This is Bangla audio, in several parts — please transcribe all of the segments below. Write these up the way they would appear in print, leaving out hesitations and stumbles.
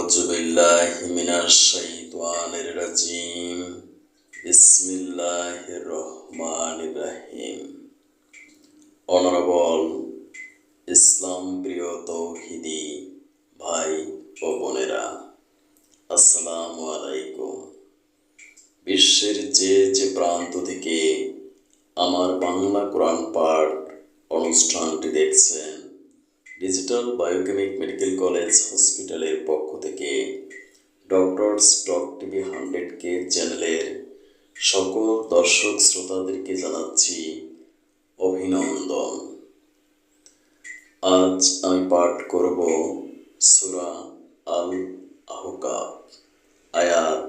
আউযু বিল্লাহি মিনাশ শাইতানির রাজিম। বিসমিল্লাহির রহমানির রহিম। অনারেবল ইসলাম প্রিয় তৌহিদি ভাই ও বোনেরা, আসসালামু আলাইকুম। বিশ্বের যে প্রান্ত থেকে আমার বাংলা কোরআন পাঠ অনুষ্ঠানটি দেখছেন, ডিজিটাল বায়োকেমিক মেডিকেল কলেজ হসপিটালের পক্ষ থেকে ডক্টরস টক টিভি 100K চ্যানেলের সকল দর্শক শ্রোতাদেরকে জানাচ্ছি অভিনন্দন। আজ আমি পাঠ করব সূরা আল আহকাফ, আয়াত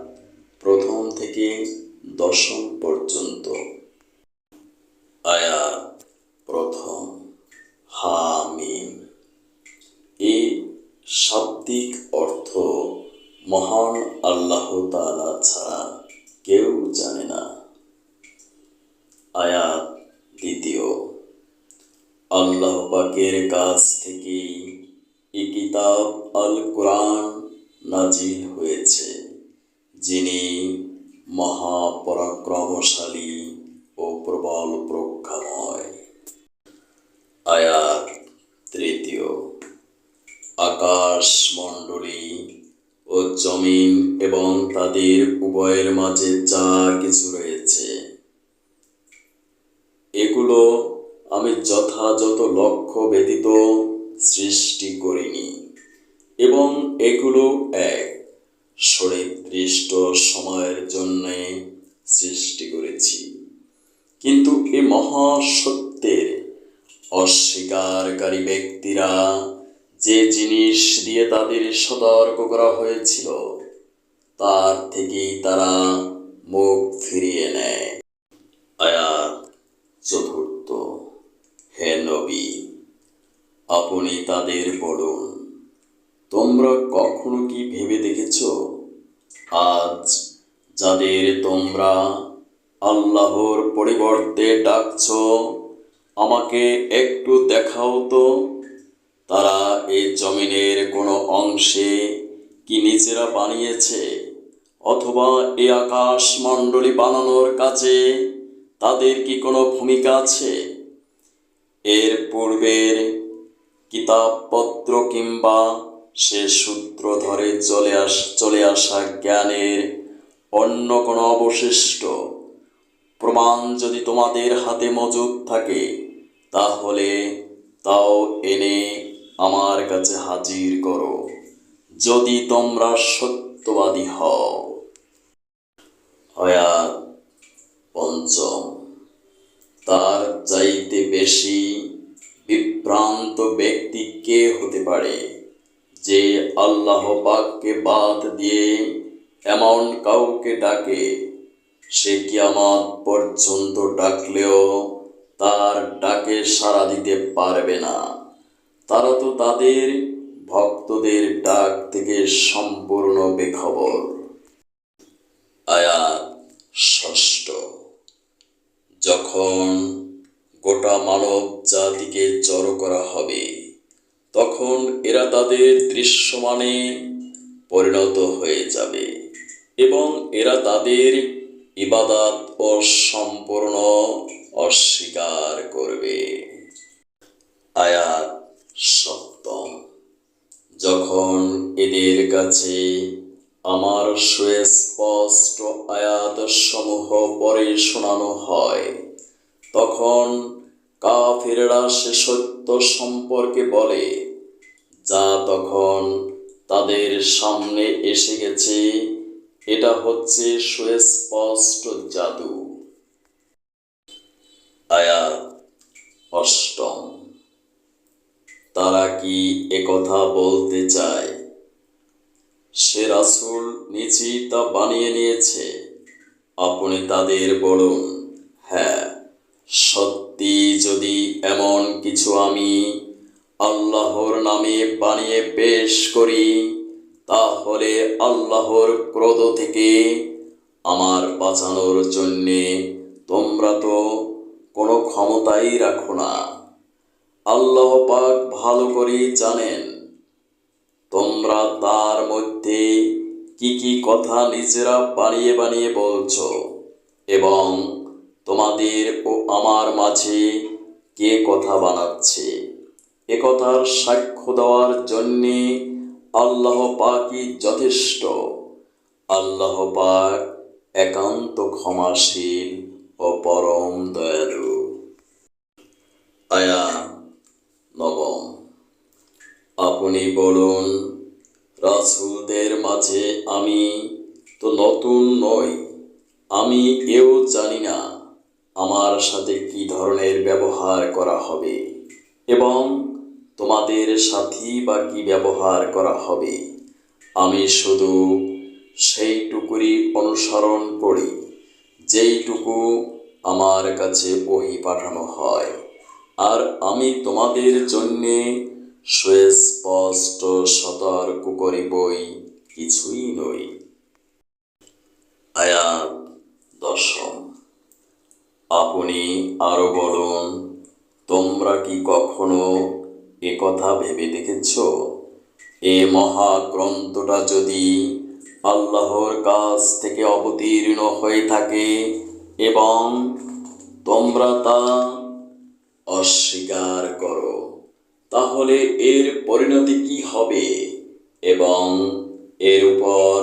1 থেকে 10 পর্যন্ত। আয়াত 1। হামিম। এই শাব্দিক অর্থ মহান আল্লাহ তাআলা ছাড়া কেউ জানে না। আয়াত 2। আল্লাহ পাকের কাছ থেকে এই কিতাব আল কোরআন নাজিল হয়েছে, যিনি মহাপরাক্রমশালী ও প্রবল প্রজ্ঞাময়। আয়াত 3। আকাশ মণ্ডলী ও জমিন এবং তাদের উভয়ের মাঝে যা কিছু রয়েছে, এগুলো আমি যথাযথ লক্ষ্য ব্যতীত সৃষ্টি করিনি, এবং এগুলো এক সুনির্দিষ্ট সময়ের জন্য সৃষ্টি করেছি। কিন্তু এ মহাসত্যের অস্বীকারী ব্যক্তিরা যে জিনিস দিয়ে তাদের সতর্ক করা হয়েছিল, তার থেকেই তারা মুখ ফিরিয়ে নেয়। আয়াত 4। হে নবী, আপনি তাদের বলুন, তোমরা কখনো কি ভেবে দেখেছ, আজ যাদের তোমরা আল্লাহর পরিবর্তে ডাকছ, আমাকে একটু দেখাও তো, তারা এই জমিনের কোনো অংশে কি নিজেরা বানিয়েছে, অথবা এই আকাশ মণ্ডলী বানানোর কাজে তাদের কি কোনো ভূমিকা আছে? এর পূর্বের কিতাবপত্র কিংবা সে সূত্র ধরে চলে আসা জ্ঞানের অন্য কোনো অবশিষ্ট প্রমাণ যদি তোমাদের হাতে মজুদ থাকে, তাহলে তাও এনে আমার কাছে হাজির করো, যদি তোমরা সত্যবাদী হও। আয়াত 5। তার চাইতে বেশি বিভ্রান্ত ব্যক্তি কে হতে পারে, যে আল্লাহ পাককে বাদ দিয়ে এমন কাউকে ডাকে, সে কিয়ামত পর্যন্ত ডাকলেও তার ডাকে সাড়া দিতে পারবে না। তারা তো তাদের ভক্তদের ডাক থেকে সম্পূর্ণ বেখবর। আয়াত 6। যখন গোটা মানব জাতিকে জড়ো করা হবে, তখন এরা তাদের দৃশ্যমানে পরিণত হয়ে যাবে, এবং এরা তাদের ইবাদত ও সম্পূর্ণ অস্বীকার করবে। আয়াত 7। যখন এদের কাছে আমার সুস্পষ্ট আয়াত সমূহ পরে শোনানো হয়, তখন কাফিররা সে সত্য সম্পর্কে বলে, যা তখন তাদের সামনে এসে গেছে, এটা হচ্ছে সুস্পষ্ট জাদু। আয়াত 8। তারা কি একথা বলতে চায়, সে রাসূল নিজেই তা বানিয়ে নিয়েছে? আপনি তাদের বলুন, হ্যাঁ, সত্যি যদি এমন কিছু আমি আল্লাহর নামে বানিয়ে পেশ করি, তাহলে আল্লাহর ক্রোধ থেকে আমার বাঁচানোর জন্যে তোমরা তো কোনো ক্ষমতাই রাখো না। আল্লাহ পাক ভালো করেই জানেন তোমরা তোমরা তার মধ্যে কি কি কথা নিজেরা বানিয়ে বানিয়ে বলছো, এবং তোমাদের ও আমার মাঝে কে কথা বানাচ্ছে, একথার সাক্ষ্য দেওয়ার জন্যে আল্লাহ পাকই যথেষ্ট। আল্লাহ পাক একান্ত ক্ষমাশীল ও পরম দয়ালু। আয়াত 9। আপনি বলুন, রাসূলদের মাঝে আমি তো নতুন নই, আমি এও জানি না আমার সাথে কি ধরনের ব্যবহার করা হবে এবং তোমাদের সাথেই বা কি ব্যবহার করা হবে। আমি শুধু সেইটুকুরই অনুসরণ করি যেইটুকু আমার কাছে ওহী পাঠানো হয়, আর আমি তোমাদের জন্যে সুস্পষ্ট সতর্ক করিবই, কিছুই নই। আয়াত 10। আপনি আরো বলুন, তোমরা কি কখনো একথা ভেবে দেখেছ, এ মহাগ্রন্থটা যদি আল্লাহর কাছ থেকে অবতীর্ণ হয়ে থাকে এবং তোমরা তা অস্বীকার করো, তাহলে এর পরিণতি কি হবে? এবং এর উপর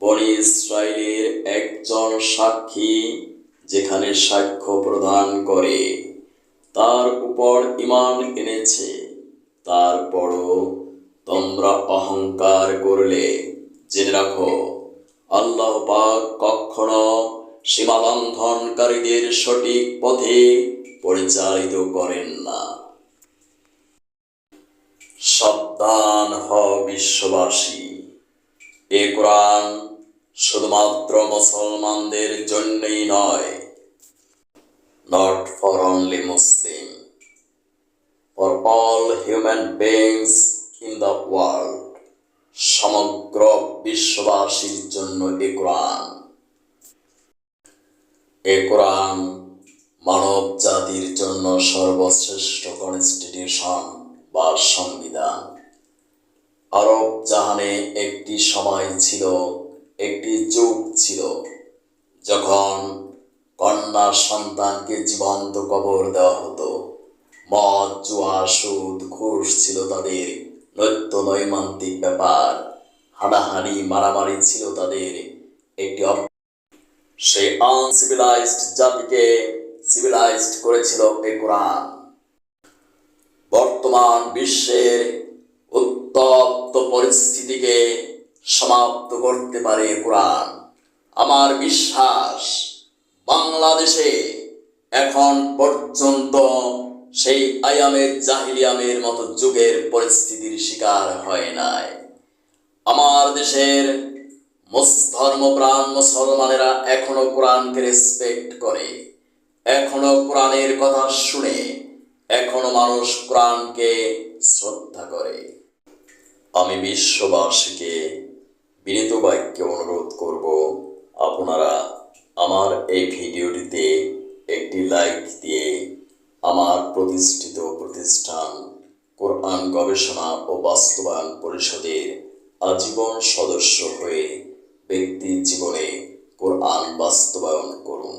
বনী ইসরাইলের একজন সাক্ষী যেখানে সাক্ষ্য প্রদান করে তার উপর ঈমান এনেছে, তারপরও তোমরা অহংকার করলে, জেনে রাখো আল্লাহ পাক কখনো সীমালঙ্ঘনকারীদের সঠিক পথে পরিচালিত করেন না। সাবধান হও বিশ্ববাসী, এ কোরআন শুধুমাত্র মুসলমানদের জন্যই নয়, not for only Muslim, for all human beings in the world, সমগ্র বিশ্ববাসীর জন্য এ কোরআন। এ কোরআন মানব জাতির জন্য সর্বশ্রেষ্ঠ কনস্টিটিউশন বা সংবিধান। আরব জাহানে একটি সময় ছিল, একটি যুগ ছিল, যখন কন্যা সন্তানকে জীবন্ত কবর দেওয়া হতো। মদ, জুয়া, সুদ, ঘুষ ছিল তাদের নিত্য নৈমিত্তিক ব্যাপার। হানাহানি, মারামারি ছিল তাদের একটি। সেই আনসিভিলাইজড জাতিকে সিভিলাইজড করেছিল এই কোরআন। বর্তমান বিশ্বের উত্তপ্ত পরিস্থিতিকে সমাপ্ত করতে পারে কোরআন। আমার বিশ্বাস বাংলাদেশে এখন পর্যন্ত সেই আয়ামে জাহিলিয়ামের মতো যুগের পরিস্থিতির শিকার হয় নাই। আমার দেশের ধর্মপ্রাণ মুসলমানেরা এখনো কোরআনকে রেসপেক্ট করে, এখনো কোরআনের কথা শুনে, এখনো মানুষ কোরআনকে শ্রদ্ধা করে। আমি বিশ্ববাসীকে বিনীত বাক্যে অনুরোধ করব, আপনারা আমার এই ভিডিওটিতে একটি লাইক দিয়ে আমার প্রতিষ্ঠিত প্রতিষ্ঠান কোরআন গবেষণা ও বাস্তবায়ন পরিষদের আজীবন সদস্য হয়ে ব্যক্তি জীবনে কোরআন বাস্তবায়ন করুন।